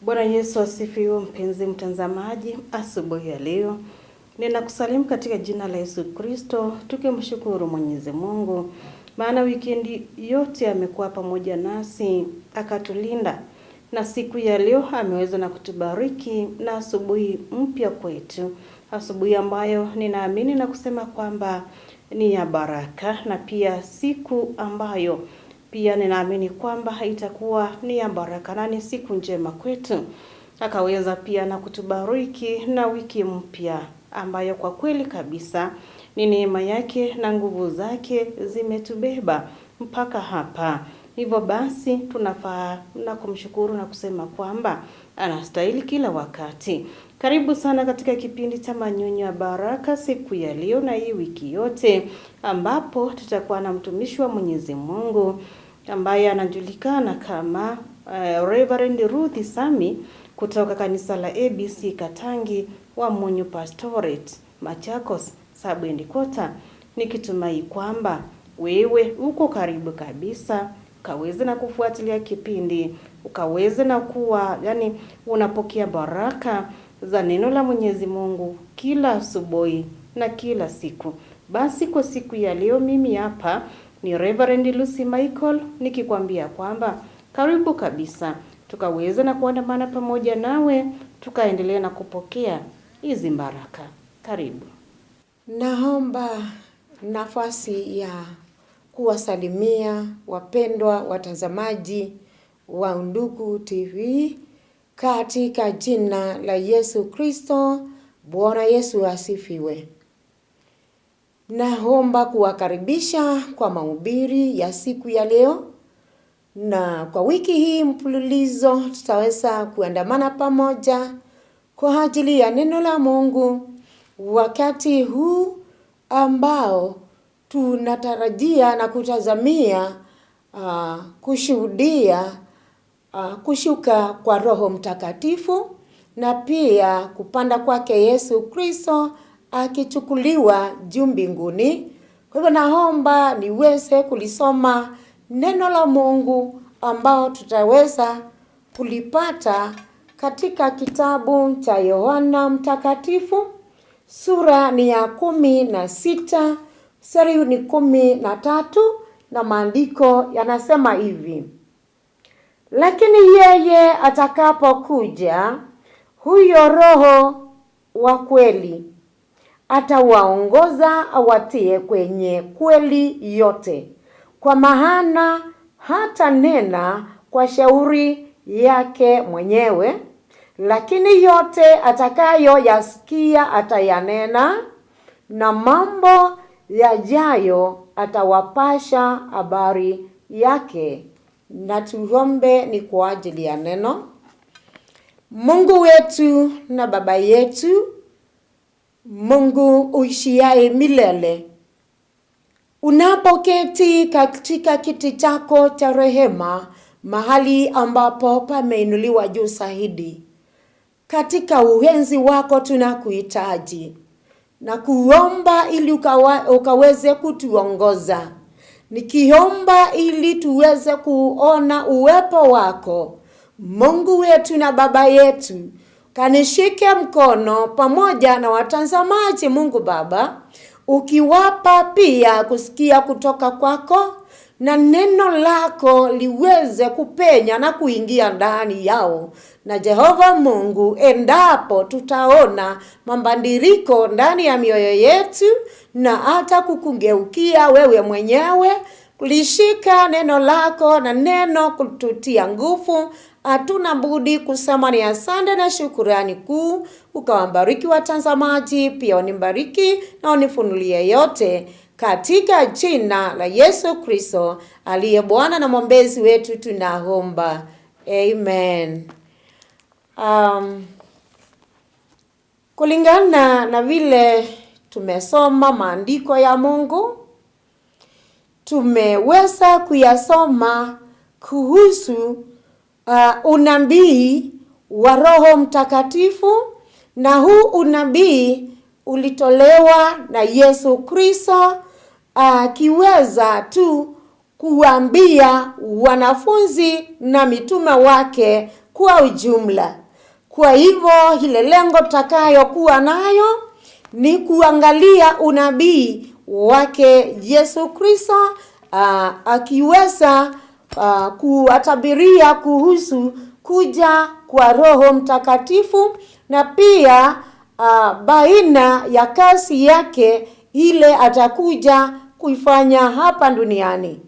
Bwana Yesu asifiwe. Mpenzi mtazamaji, asubuhi ya leo ninakusalimu katika jina la Yesu Kristo, tukimshukuru Mwenyezi Mungu maana wikendi yote amekuwa pamoja nasi akatulinda, na siku ya leo ameweza na kutubariki na asubuhi mpya kwetu, asubuhi ambayo ninaamini na kusema kwamba ni ya baraka, na pia siku ambayo pia ninaamini kwamba itakuwa ni ya baraka na ni siku njema kwetu. Akaweza pia na kutubariki na wiki mpya ambayo kwa kweli kabisa ni neema yake na nguvu zake zimetubeba mpaka hapa. Hivyo basi tunafaa na kumshukuru na kusema kwamba anastahili kila wakati. Karibu sana katika kipindi cha Manyunyu ya Baraka siku ya leo na hii wiki yote, ambapo tutakuwa na mtumishi wa Mwenyezi Mungu ambaye anajulikana kama Reverend Ruth Sami kutoka kanisa la ABC Katangi wa Munyu Pastorate Machakos Sub-Headquarters. Nikitumai kwamba wewe uko karibu kabisa ukaweze na kufuatilia kipindi, ukaweze na kuwa unapokea baraka za neno la Mwenyezi Mungu kila asubuhi na kila siku. Basi kwa siku ya leo mimi hapa ni Reverend Lucy Michael nikikwambia kwamba karibu kabisa tukaweze na kuandamana pamoja nawe tukaendelea na kupokea hizi baraka. Karibu. Naomba nafasi ya kuwasalimia wapendwa watazamaji wa Undugu TV katika jina la Yesu Kristo. Bwana Yesu asifiwe. Naomba kuwakaribisha kwa mahubiri ya siku ya leo, na kwa wiki hii mfululizo tutaweza kuandamana pamoja kwa ajili ya neno la Mungu, wakati huu ambao tunatarajia na kutazamia kushuhudia kushuka kwa Roho Mtakatifu na pia kupanda kwake Yesu Kristo akichukuliwa juu mbinguni. Kwa hivyo naomba niweze kulisoma neno la Mungu ambao tutaweza kulipata katika kitabu cha Yohana Mtakatifu, sura ni ya 16, mstari ni 13, na maandiko yanasema hivi: lakini yeye atakapokuja, huyo Roho wa kweli, atawaongoza awatie kwenye kweli yote, kwa maana hata nena kwa shauri yake mwenyewe, lakini yote atakayo yasikia atayanena, na mambo yajayo atawapasha habari yake. Na tuombe ni kwa ajili ya neno. Mungu wetu na Baba yetu, Mungu uishiaye milele, unapoketi katika kiti chako cha rehema, mahali ambapo pameinuliwa juu zaidi, katika uenzi wako tunakuhitaji na kuomba ili ukaweze kutuongoza. Nikiomba ili tuweze kuona uwepo wako, Mungu wetu na Baba yetu. Kanishike mkono pamoja na watazamaji, Mungu Baba, ukiwapa pia kusikia kutoka kwako, na neno lako liweze kupenya na kuingia ndani yao. Na Jehova Mungu, endapo tutaona mabadiliko ndani ya mioyo yetu na hata kukungeukia wewe mwenyewe, kulishika neno lako na neno kututia nguvu, hatuna budi kusema ni asante na shukrani kuu. Ukawabariki watazamaji, pia unibariki na unifunulie yote, katika jina la Yesu Kristo aliye Bwana na mwombezi wetu tunaomba. Amen. Kulingana na vile tumesoma maandiko ya Mungu, tumeweza kuyasoma kuhusu unabii wa Roho Mtakatifu, na huu unabii ulitolewa na Yesu Kristo akiweza tu kuambia wanafunzi na mitume wake kwa ujumla. Kwa hivyo ile lengo tutakayokuwa nayo ni kuangalia unabii wake Yesu Kristo, akiweza kuatabiria kuhusu kuja kwa Roho Mtakatifu, na pia baina ya kazi yake ile atakuja kuifanya hapa duniani.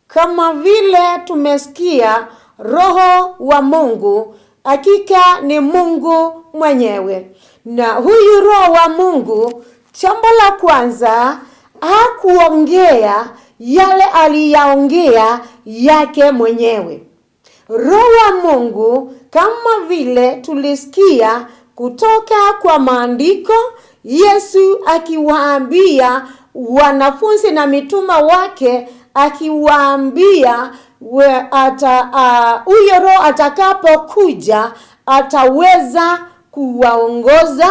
Kama vile tumesikia, Roho wa Mungu hakika ni Mungu mwenyewe. Na huyu Roho wa Mungu, jambo la kwanza, hakuongea yale aliyaongea yake mwenyewe. Roho wa Mungu, kama vile tulisikia kutoka kwa maandiko, Yesu akiwaambia wanafunzi na mituma wake, akiwaambia huyo Roho atakapokuja ataweza kuwaongoza,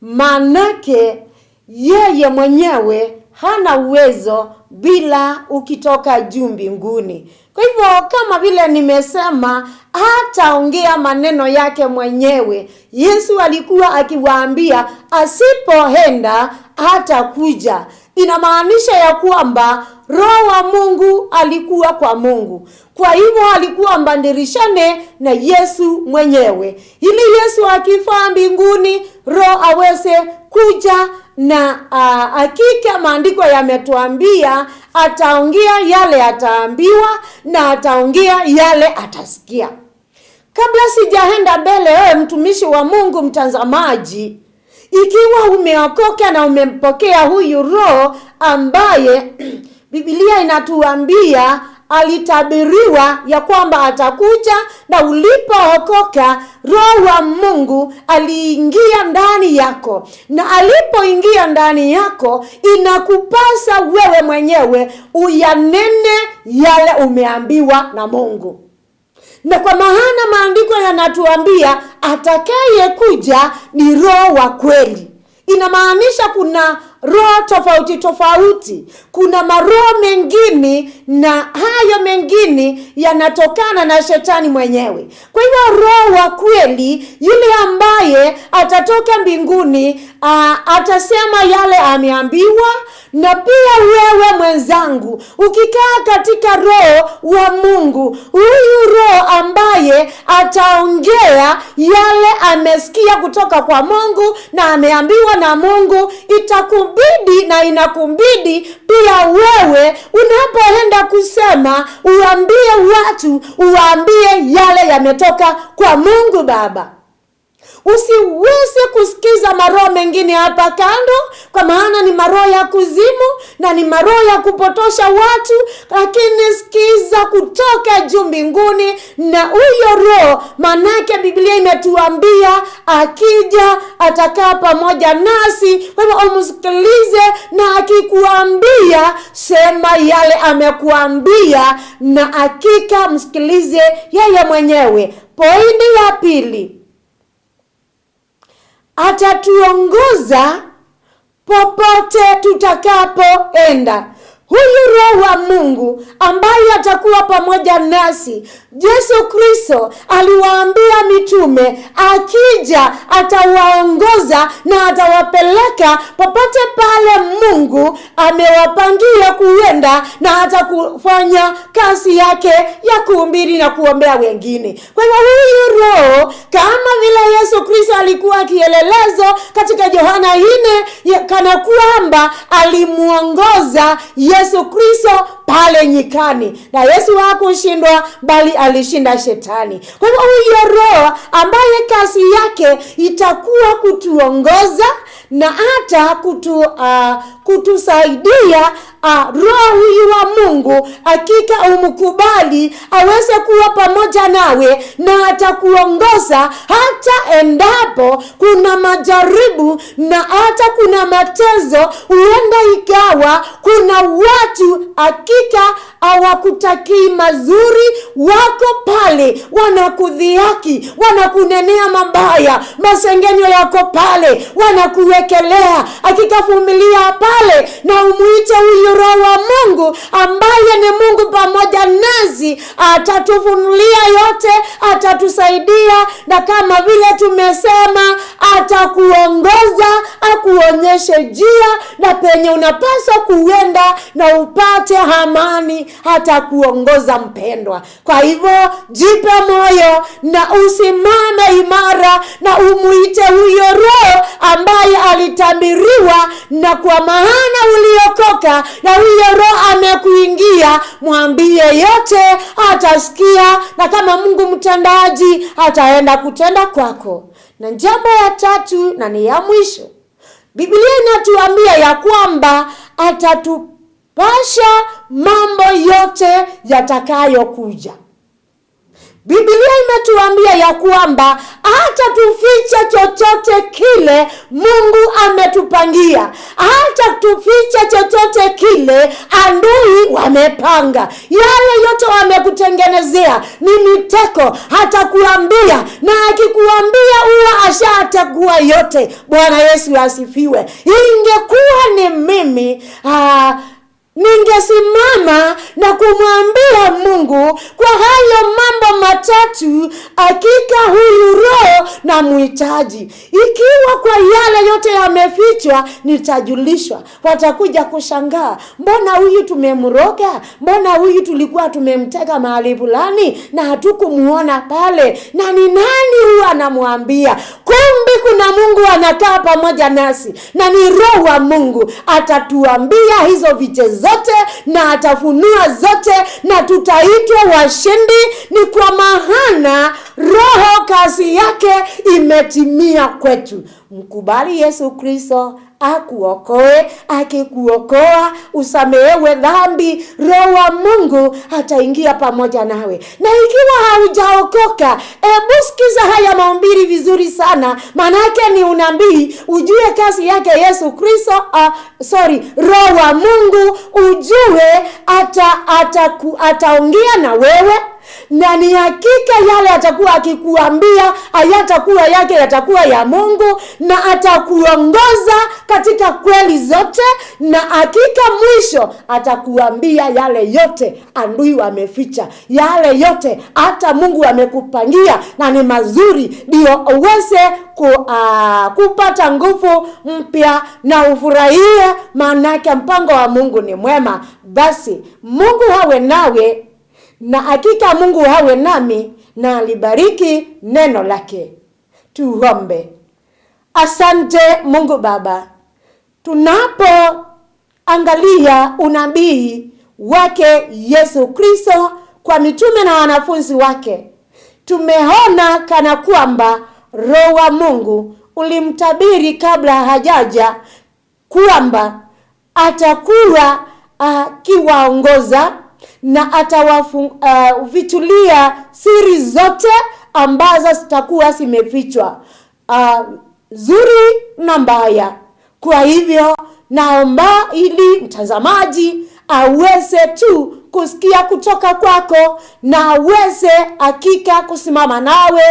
manake yeye mwenyewe hana uwezo bila ukitoka juu mbinguni. Kwa hivyo kama vile nimesema, hataongea maneno yake mwenyewe. Yesu alikuwa akiwaambia asipoenda hatakuja. Inamaanisha ya kwamba Roho wa Mungu alikuwa kwa Mungu. Kwa hivyo alikuwa mbandirishane na Yesu mwenyewe, ili Yesu akifaa mbinguni Roho aweze kuja, na hakika maandiko yametuambia ataongea yale ataambiwa na ataongea yale atasikia. Kabla sijaenda mbele, wewe mtumishi wa Mungu, mtazamaji, ikiwa umeokoka na umempokea huyu Roho ambaye Biblia inatuambia alitabiriwa ya kwamba atakuja, na ulipookoka Roho wa Mungu aliingia ndani yako, na alipoingia ndani yako inakupasa wewe mwenyewe uyanene yale umeambiwa na Mungu. Na kwa maana maandiko yanatuambia atakaye kuja ni Roho wa kweli. Inamaanisha kuna roho tofauti tofauti. Kuna maroho mengine, na hayo mengine yanatokana na shetani mwenyewe. Kwa hivyo Roho wa kweli, yule ambaye atatoka mbinguni, atasema yale ameambiwa. Na pia wewe mwenzangu, ukikaa katika Roho wa Mungu, huyu Roho ambaye ataongea yale amesikia kutoka kwa Mungu na ameambiwa na Mungu, itakubidi na inakumbidi pia wewe unapoenda kusema uambie watu, uambie yale yametoka kwa Mungu Baba. Usiweze kusikiza maroho mengine hapa kando, kwa maana ni maroho ya kuzimu na ni maroho ya kupotosha watu, lakini sikiza kutoka juu mbinguni na huyo Roho, manake Biblia imetuambia akija atakaa pamoja nasi. Kwa hivyo umsikilize, na akikuambia sema yale amekuambia, na hakika msikilize yeye mwenyewe. Pointi ya pili, atatuongoza popote tutakapoenda. Huyu Roho wa Mungu ambaye atakuwa pamoja nasi, Yesu Kristo aliwaambia mitume akija atawaongoza na atawapeleka popote pale Mungu amewapangia kuenda, na atakufanya kazi yake ya kuhubiri na kuombea wengine. Kwa hivyo huyu Roho, kama vile Yesu Kristo alikuwa kielelezo katika Yohana 4, kana kwamba alimuongoza Yesu Kristo pale nyikani, na Yesu hakushindwa bali alishinda shetani. Kwa hivyo huyo Roho ambaye kazi yake itakuwa kutuongoza na hata kutusaidia, Roho huyu wa Mungu hakika umkubali aweze kuwa pamoja nawe, na atakuongoza hata endapo kuna majaribu na hata kuna mateso. Huenda ikawa kuna watu hakika hawakutakii mazuri, wako pale wanakudhihaki, wanakunenea mabaya, masengenyo yako pale, wanakuwekelea. Hakika vumilia pale na umuite huyu Roho wa Mungu ambaye ni Mungu pamoja nasi. Atatufunulia yote, atatusaidia, na kama vile tumesema, atakuongoza, akuonyeshe njia na penye unapaswa kuenda na upate amani. Atakuongoza mpendwa. Kwa hivyo jipe moyo na usimame imara na umuite huyo Roho ambaye alitabiriwa, na kwa maana uliokoka na huyo Roho amekuingia, mwambie yote, atasikia, na kama Mungu mtendaji ataenda kutenda kwako. Na jambo ya tatu na ni ya mwisho, Biblia inatuambia ya kwamba atatupasha mambo yote yatakayokuja. Biblia imetuambia ya kwamba hatatuficha chochote kile Mungu ametupangia. Hatatuficha chochote kile adui wamepanga. Yale yote wamekutengenezea ni miteko, hatakuambia, na akikuambia huwa ashatakuwa yote. Bwana Yesu asifiwe. Ingekuwa ni mimi, ningesimama na kumwambia Mungu kwa hayo mambo matatu, hakika huyu Roho na muhitaji. Ikiwa kwa yale yote yamefichwa, nitajulishwa. Watakuja kushangaa, mbona huyu tumemroga? Mbona huyu tulikuwa tumemtega mahali fulani na hatukumuona pale? Na ni nani huyu anamwambia? Kumbe kuna Mungu anakaa pamoja nasi, na ni Roho wa Mungu. Atatuambia hizo viche zote na atafunua zote, na tutaitwa washindi. Ni kwa maana Roho kazi yake imetimia kwetu. Mkubali Yesu Kristo akuokoe. Akikuokoa usamehewe dhambi, Roho wa Mungu ataingia pamoja nawe. Na ikiwa haujaokoka, sikiza haya mahubiri vizuri sana, manake ni unabii. Ujue kazi yake Yesu Kristo, Roho wa Mungu, ujue ataongea na wewe, na ni hakika yale atakuwa akikuambia hayatakuwa yake, yatakuwa ya Mungu, na atakuongoza katika kweli zote, na hakika mwisho atakuambia yale yote adui wameficha, yale yote hata Mungu amekupangia na ni mazuri, ndio uweze kupata nguvu mpya na ufurahie, manake mpango wa Mungu ni mwema. Basi Mungu hawe nawe, na hakika Mungu hawe nami, na alibariki neno lake. Tuombe. Asante Mungu Baba, tunapoangalia unabii wake Yesu Kristo kwa mitume na wanafunzi wake, tumeona kana kwamba Roho wa Mungu ulimtabiri kabla hajaja kwamba atakuwa akiwaongoza na atawavitulia siri zote ambazo zitakuwa zimefichwa, zuri na mbaya. Kwa hivyo naomba ili mtazamaji aweze tu kusikia kutoka kwako, na aweze hakika kusimama nawe,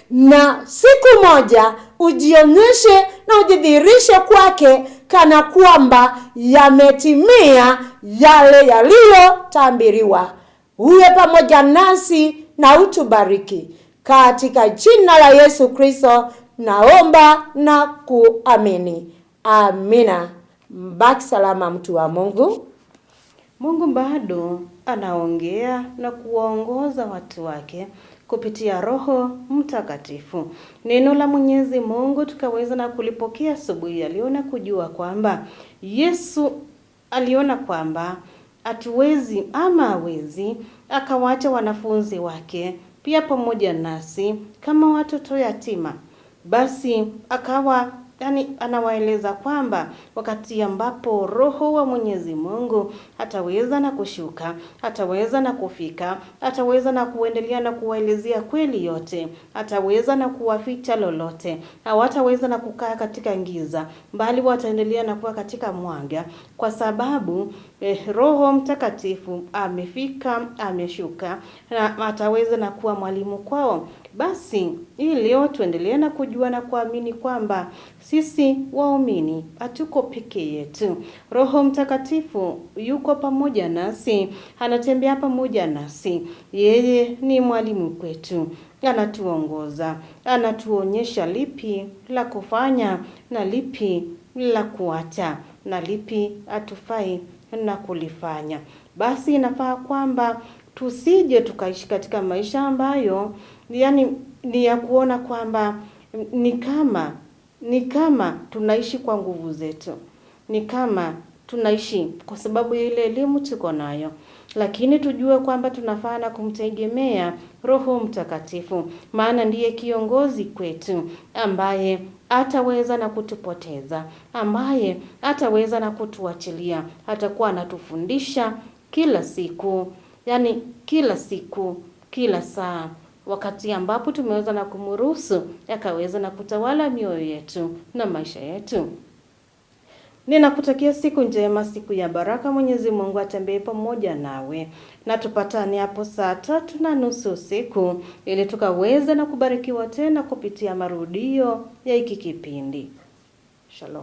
na siku moja ujionyeshe na ujidhihirishe kwake kana kwamba yametimia yale yaliyotabiriwa. Uwe pamoja nasi na utubariki. Katika jina la Yesu Kristo naomba na kuamini. Amina. Mbaki salama mtu wa Mungu. Mungu bado anaongea na kuwaongoza watu wake kupitia Roho Mtakatifu. Neno la Mwenyezi Mungu tukaweza na kulipokea asubuhi aliona kujua kwamba Yesu aliona kwamba hatuwezi ama hawezi akawacha wanafunzi wake pia pamoja nasi kama watoto yatima. Basi akawa anawaeleza kwamba wakati ambapo Roho wa Mwenyezi Mungu ataweza na kushuka, ataweza na kufika, ataweza na kuendelea na kuwaelezea kweli yote, ataweza na kuwaficha lolote, hawataweza na kukaa katika giza, bali wataendelea na kuwa katika mwanga, kwa sababu Roho Mtakatifu amefika, ameshuka, na ataweza na kuwa mwalimu kwao. Basi hii leo tuendelee na kujua na kuamini kwamba sisi waumini hatuko peke yetu. Roho Mtakatifu yuko pamoja nasi, anatembea pamoja nasi. Yeye ni mwalimu kwetu, anatuongoza, anatuonyesha lipi la kufanya na lipi la kuacha, na lipi atufai na kulifanya. Basi inafaa kwamba tusije tukaishi katika maisha ambayo ni ya kuona kwamba ni kama tunaishi kwa nguvu zetu, ni kama tunaishi kwa sababu ya ile elimu tuko nayo, lakini tujue kwamba tunafaa na kumtegemea Roho Mtakatifu, maana ndiye kiongozi kwetu, ambaye ataweza na kutupoteza, ambaye ataweza na kutuachilia, atakuwa anatufundisha kila siku, kila siku, kila saa, wakati ambapo tumeweza na kumruhusu akaweza na kutawala mioyo yetu na maisha yetu. Ninakutakia siku njema, siku ya baraka. Mwenyezi Mungu atembee pamoja nawe, na tupatane hapo saa 3:30 usiku ili tukaweze na kubarikiwa tena kupitia marudio ya hiki kipindi. Shalom.